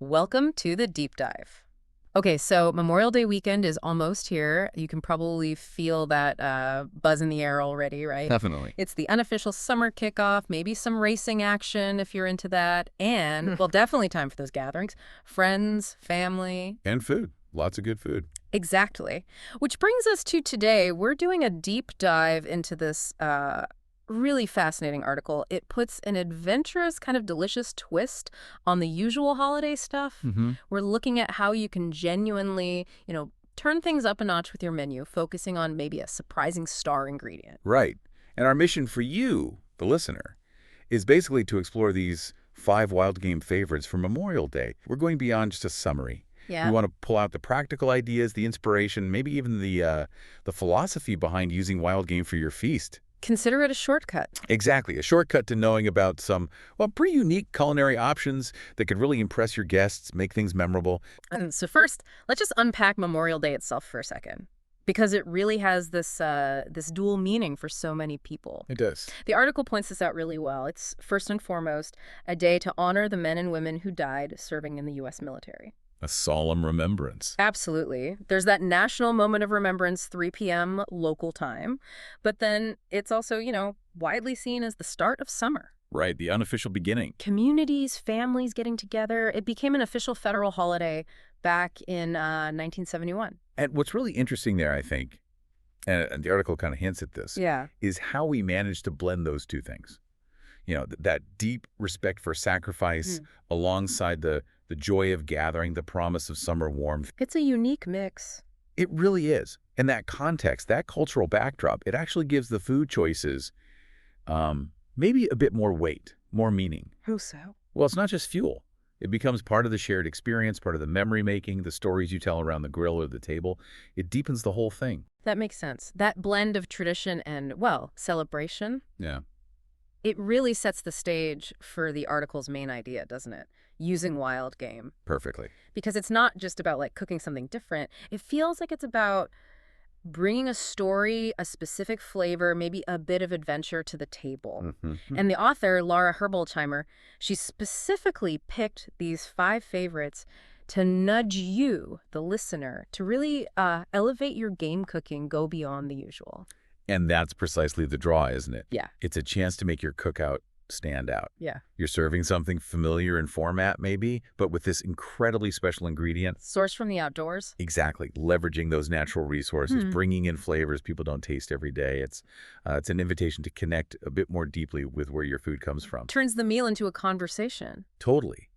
Welcome to the deep dive. Okay, so Memorial Day weekend is almost here. You can probably feel that buzz in the air already, right? Definitely. It's the unofficial summer kickoff, maybe some racing action if you're into that, and, well, definitely time for those gatherings. Friends, family. And food. Lots of good food. Exactly. Which brings us to today. We're doing a deep dive into this really fascinating article. It puts an adventurous, kind of delicious twist on the usual holiday stuff. We're looking at how you can genuinely, turn things up a notch with your menu, focusing on maybe a surprising star ingredient. Right. And our mission for you, the listener, is basically to explore these 5 wild game favorites for Memorial Day. We're going beyond just a summary. Yeah. We want to pull out the practical ideas, the inspiration, maybe even the philosophy behind using wild game for your feast. Consider it a shortcut. Exactly. A shortcut to knowing about some, well, pretty unique culinary options that could really impress your guests, make things memorable. And so first, let's just unpack Memorial Day itself for a second, because it really has this dual meaning for so many people. It does. The article points this out really well. It's first and foremost a day to honor the men and women who died serving in the U.S. military. A solemn remembrance. Absolutely. There's that national moment of remembrance, 3 p.m. local time. But then it's also, widely seen as the start of summer. Right, the unofficial beginning. Communities, families getting together. It became an official federal holiday back in 1971. And what's really interesting there, I think, and the article kind of hints at this, Yeah. is how we managed to blend those two things. That deep respect for sacrifice alongside the joy of gathering, the promise of summer warmth. It's a unique mix. It really is. And that context, that cultural backdrop, it actually gives the food choices maybe a bit more weight, more meaning. How so? Well, it's not just fuel. It becomes part of the shared experience, part of the memory making, the stories you tell around the grill or the table. It deepens the whole thing. That makes sense. That blend of tradition and, well, celebration. Yeah. It really sets the stage for the article's main idea, doesn't it? Using wild game. Perfectly. Because it's not just about, cooking something different. It feels like it's about bringing a story, a specific flavor, maybe a bit of adventure to the table. And the author, Laura Herbolzheimer, she specifically picked these 5 favorites to nudge you, the listener, to really elevate your game cooking, go beyond the usual. And that's precisely the draw, isn't it? Yeah. It's a chance to make your cookout stand out. Yeah. You're serving something familiar in format, maybe, but with this incredibly special ingredient. Sourced from the outdoors. Exactly. Leveraging those natural resources, bringing in flavors people don't taste every day. It's an invitation to connect a bit more deeply with where your food comes from. Turns the meal into a conversation. Totally.